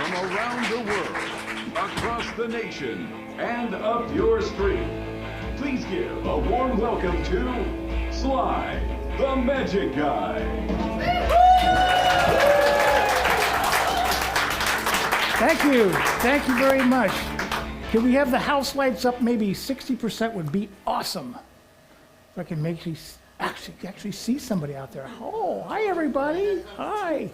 from around the world, across the nation, and up your street. Please give a warm welcome to Sly, the Magic Guy. Thank you. Thank you very much. Can we have the house lights up? Maybe 60% would be awesome. If I can make you actually see somebody out there. Oh, hi everybody. Hi.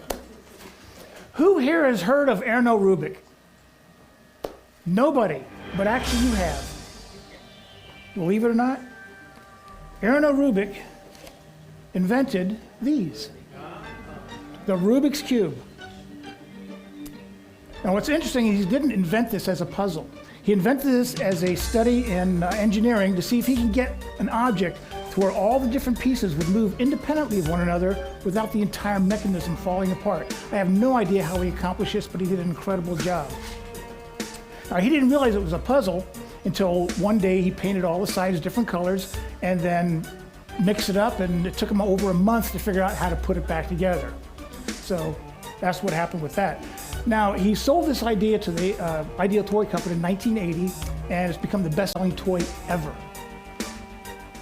Who here has heard of Erno Rubik? Nobody, but actually you have. Believe it or not, Erno Rubik invented these, the Rubik's Cube. Now what's interesting is he didn't invent this as a puzzle. He invented this as a study in engineering to see if he can get an object to where all the different pieces would move independently of one another without the entire mechanism falling apart. I have no idea how he accomplished this, but he did an incredible job. Now, he didn't realize it was a puzzle until one day he painted all the sides different colors and then mixed it up, and it took him over a month to figure out how to put it back together. So that's what happened with that. Now, he sold this idea to the Ideal Toy Company in 1980, and it's become the best-selling toy ever.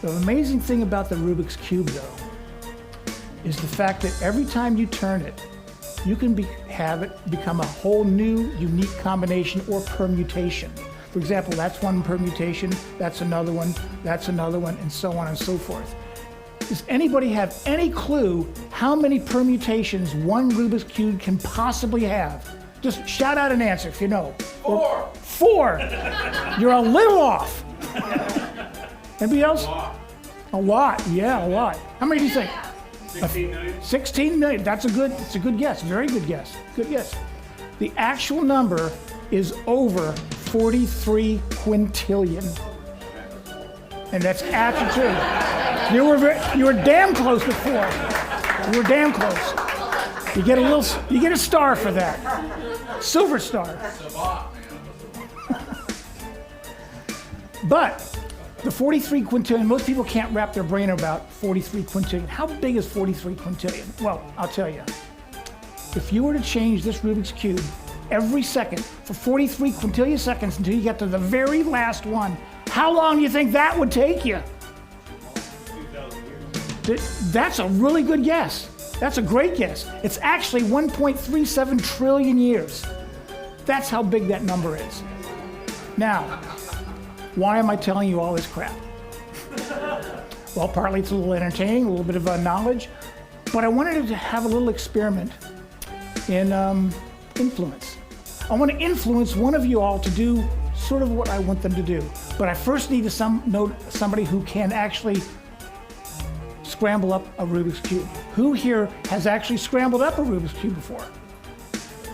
The amazing thing about the Rubik's Cube, though, is the fact that every time you turn it, you can have it become a whole new, unique combination or permutation. For example, that's one permutation, that's another one, and so on and so forth. Does anybody have any clue how many permutations one Rubik's Cube can possibly have? Just shout out an answer if you know. 4. 4. You're a little off. Anybody else? A lot, yeah, a lot. How many do you think? 16 million. 16 million, it's a good guess, very good guess, good guess. The actual number is over 43 quintillion. And that's actually true. You were damn close to 4. You were damn close. You get a star for that. Silver star. But the 43 quintillion, most people can't wrap their brain about 43 quintillion. How big is 43 quintillion? Well, I'll tell you. If you were to change this Rubik's Cube every second for 43 quintillion seconds until you get to the very last one, how long do you think that would take you? 2,000 years. That's a really good guess. That's a great guess. It's actually 1.37 trillion years. That's how big that number is. Now, why am I telling you all this crap? Well, partly it's a little entertaining, a little bit of knowledge, but I wanted to have a little experiment in influence. I want to influence one of you all to do sort of what I want them to do, but I first need to know somebody who can actually scramble up a Rubik's Cube. Who here has actually scrambled up a Rubik's Cube before?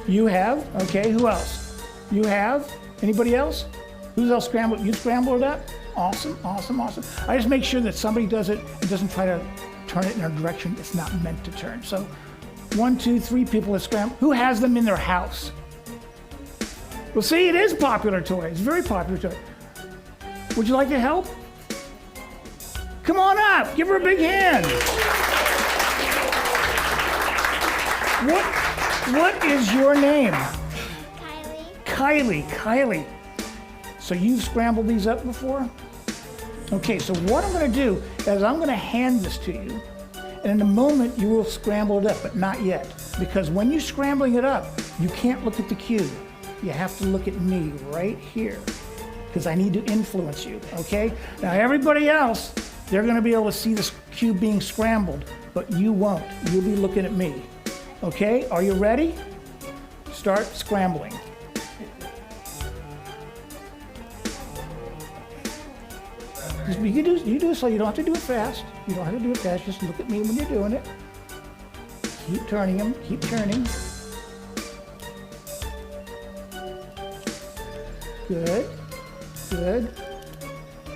You have? Okay, who else? You have? Anybody else? Who's else scrambled? You scrambled it up? Awesome, awesome, awesome. I just make sure that somebody does it and doesn't try to turn it in a direction it's not meant to turn. So 1, 2, 3 people have scrambled. Who has them in their house? Well, see, it is a popular toy. It's a very popular toy. Would you like to help? Come on up, give her a big hand. What is your name? Kylie. So you've scrambled these up before? Okay, so what I'm gonna do is I'm gonna hand this to you, and in a moment you will scramble it up, but not yet. Because when you're scrambling it up, you can't look at the cube. You have to look at me right here, because I need to influence you, okay? Now everybody else, they're gonna be able to see this cube being scrambled, but you won't. You'll be looking at me, okay? Are you ready? Start scrambling. You do it slow. You don't have to do it fast. You don't have to do it fast. Just look at me when you're doing it. Keep turning them. Keep turning. Good. Good.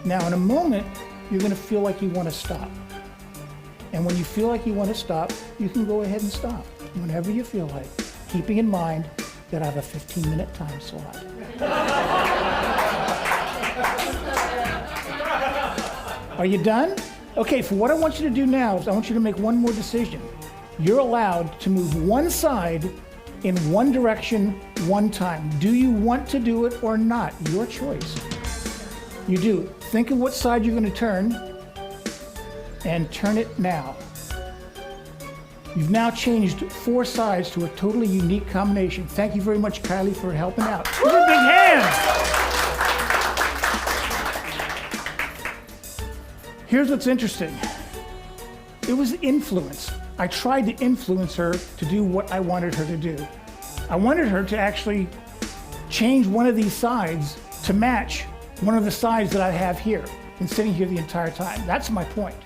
Now, in a moment, you're going to feel like you want to stop. And when you feel like you want to stop, you can go ahead and stop whenever you feel like, keeping in mind that I have a 15-minute time slot. Are you done? Okay, for what I want you to do now is I want you to make one more decision. You're allowed to move one side in one direction, one time. Do you want to do it or not? Your choice. You do. Think of what side you're going to turn and turn it now. You've now changed 4 sides to a totally unique combination. Thank you very much, Kylie, for helping out. Give her a big hand. Here's what's interesting. It was influence. I tried to influence her to do what I wanted her to do. I wanted her to actually change one of these sides to match one of the sides that I have here and sitting here the entire time. That's my point.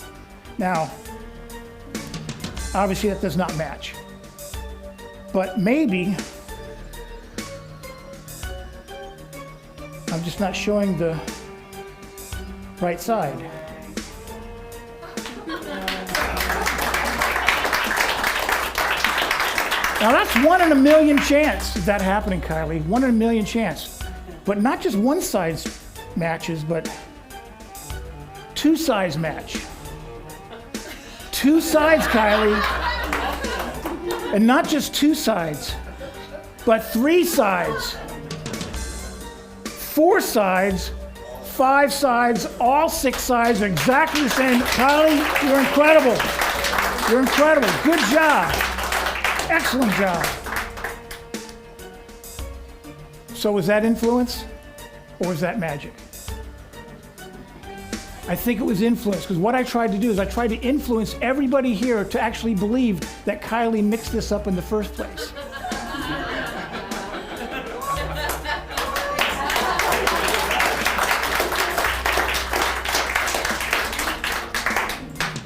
Now, obviously that does not match. But maybe I'm just not showing the right side. Now that's 1 in a million chance of that happening, Kylie. 1 in a million chance. But not just one side matches, but 2 sides match. 2 sides, Kylie. And not just 2 sides, but 3 sides, 4 sides, 5 sides, all 6 sides are exactly the same. Kylie, you're incredible. You're incredible. Good job. Excellent job. So was that influence or was that magic? I think it was influence, because what I tried to do is I tried to influence everybody here to actually believe that Kylie mixed this up in the first place.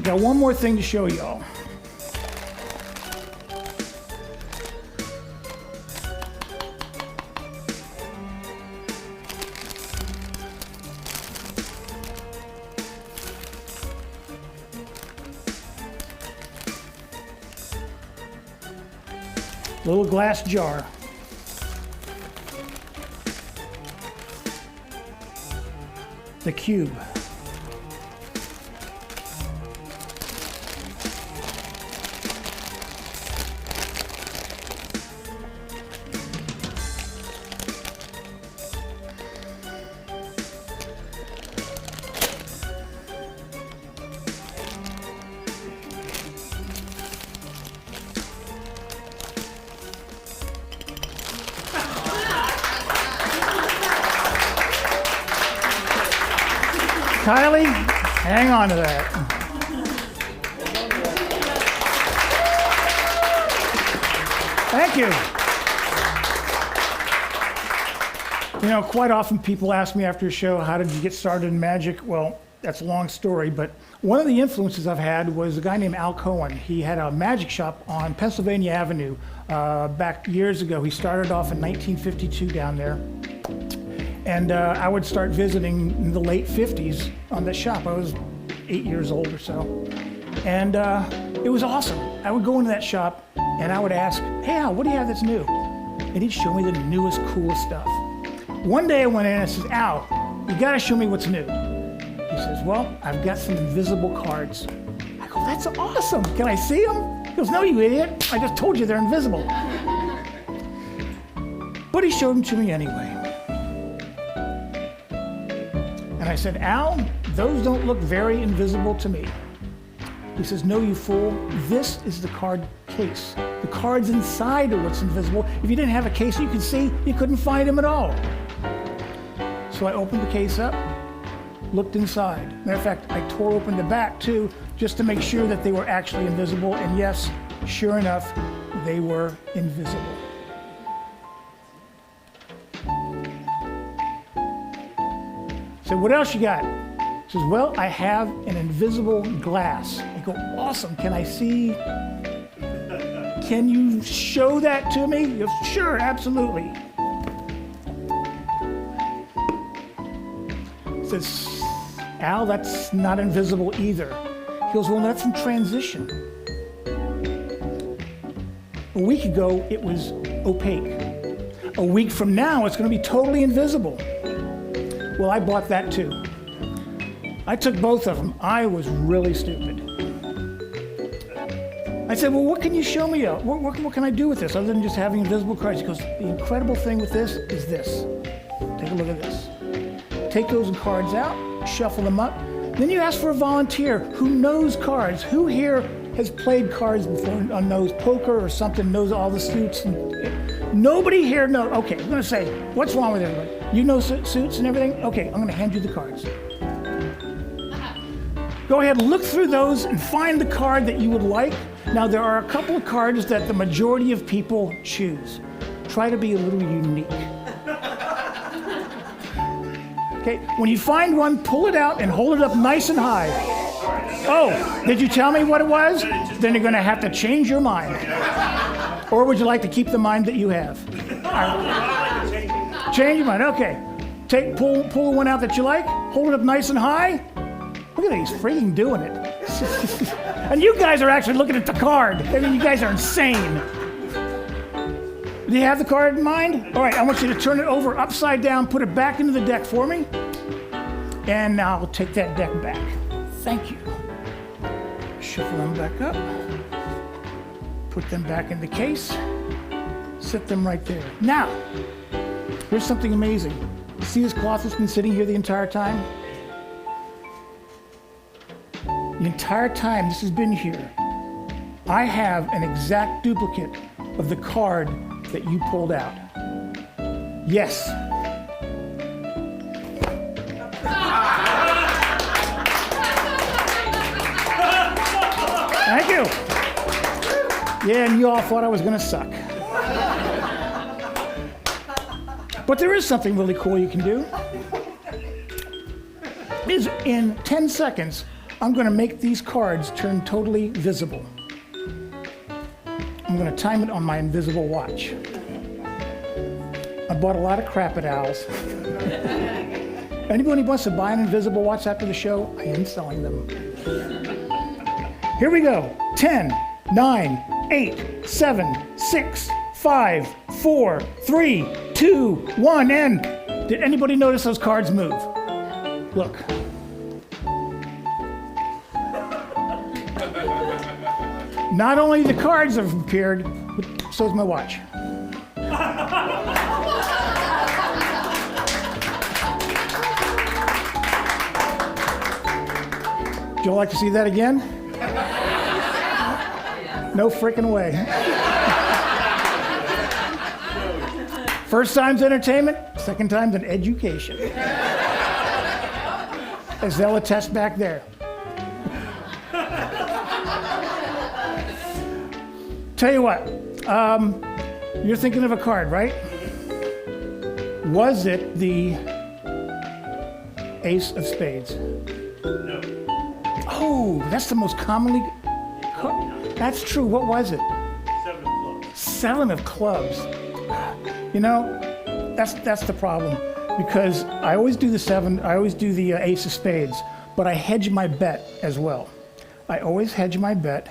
Got one more thing to show y'all. Little glass jar. The cube. Kylie, hang on to that. Thank you. You know, quite often people ask me after a show, how did you get started in magic? Well, that's a long story, but one of the influences I've had was a guy named Al Cohen. He had a magic shop on Pennsylvania Avenue back years ago. He started off in 1952 down there. And I would start visiting in the late 50s on the shop. I was 8 years old or so. And it was awesome. I would go into that shop and I would ask, hey Al, what do you have that's new? And he'd show me the newest, coolest stuff. One day I went in and I said, Al, you gotta show me what's new. He says, well, I've got some invisible cards. I go, that's awesome. Can I see them? He goes, no, you idiot. I just told you they're invisible. But he showed them to me anyway. And I said, Al, those don't look very invisible to me. He says, no, you fool. This is the card case. The cards inside are what's invisible. If you didn't have a case you could see, you couldn't find them at all. So I opened the case up, looked inside. Matter of fact, I tore open the back too, just to make sure that they were actually invisible. And yes, sure enough, they were invisible. So what else you got? He says, well, I have an invisible glass. I go, awesome, can I see? Can you show that to me? He goes, sure, absolutely. He says, Al, that's not invisible either. He goes, well, that's in transition. A week ago, it was opaque. A week from now, it's going to be totally invisible. Well, I bought that too. I took both of them. I was really stupid. I said, well, what can you show me? What can I do with this other than just having invisible cards? He goes, the incredible thing with this is this. Take a look at this. Take those cards out, shuffle them up. Then you ask for a volunteer who knows cards. Who here has played cards before, knows poker or something, knows all the suits? Nobody here knows. Okay, I'm going to say, what's wrong with everybody? You know suits and everything? Okay, I'm going to hand you the cards. Go ahead and look through those and find the card that you would like. Now, there are a couple of cards that the majority of people choose. Try to be a little unique. Okay, when you find one, pull it out and hold it up nice and high. Oh, did you tell me what it was? Then you're going to have to change your mind. Or would you like to keep the mind that you have? Change your mind, okay. Pull the one out that you like, hold it up nice and high. Look at he's freaking doing it. And you guys are actually looking at the card. I mean, you guys are insane. Do you have the card in mind? All right, I want you to turn it over upside down, put it back into the deck for me. And now I'll take that deck back. Thank you. Shuffle them back up. Put them back in the case. Set them right there. Now, here's something amazing. See this cloth that's been sitting here the entire time? The entire time this has been here, I have an exact duplicate of the card that you pulled out. Yes. Thank you. Yeah, and you all thought I was going to suck. But there is something really cool you can do. Is in 10 seconds, I'm going to make these cards turn totally visible. I'm going to time it on my invisible watch. I bought a lot of crap at Al's. Anybody wants to buy an invisible watch after the show? I am selling them. Here we go. 10, 9, 8, 7, 6, 5, 4, 3, 2, 1, and did anybody notice those cards move? Look. Not only the cards have appeared, but so's my watch. Would you like to see that again? No freaking way. First time's entertainment, second time's an education. As they'll attest back there. Tell you what, you're thinking of a card, right? Was it the Ace of Spades? No. Oh, that's the most commonly... That's true. What was it? 7 of clubs. 7 of clubs. You know, that's the problem. Because I always do the 7, I always do the Ace of Spades, but I hedge my bet as well. I always hedge my bet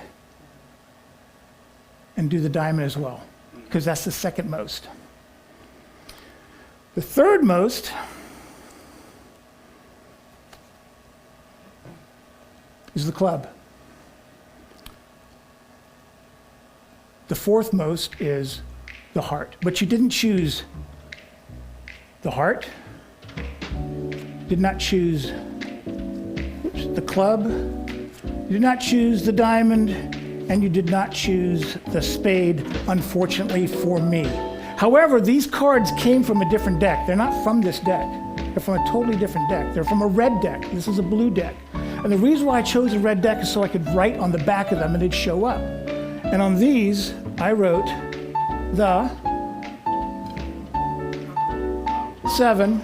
and do the diamond as well, because that's the second most. The third most is the club. The fourth most is the heart, but you didn't choose the heart, did not choose the club, you did not choose the diamond, and you did not choose the spade, unfortunately for me. However, these cards came from a different deck. They're not from this deck. They're from a totally different deck. They're from a red deck. This is a blue deck. And the reason why I chose a red deck is so I could write on the back of them and they'd show up. And on these, I wrote the 7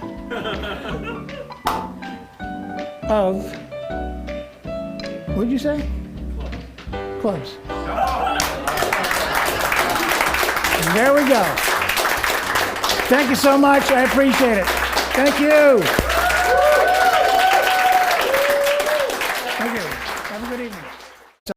of, what did you say? Clubs. There we go. Thank you so much. I appreciate it. Thank you. Thank you. Have a good evening.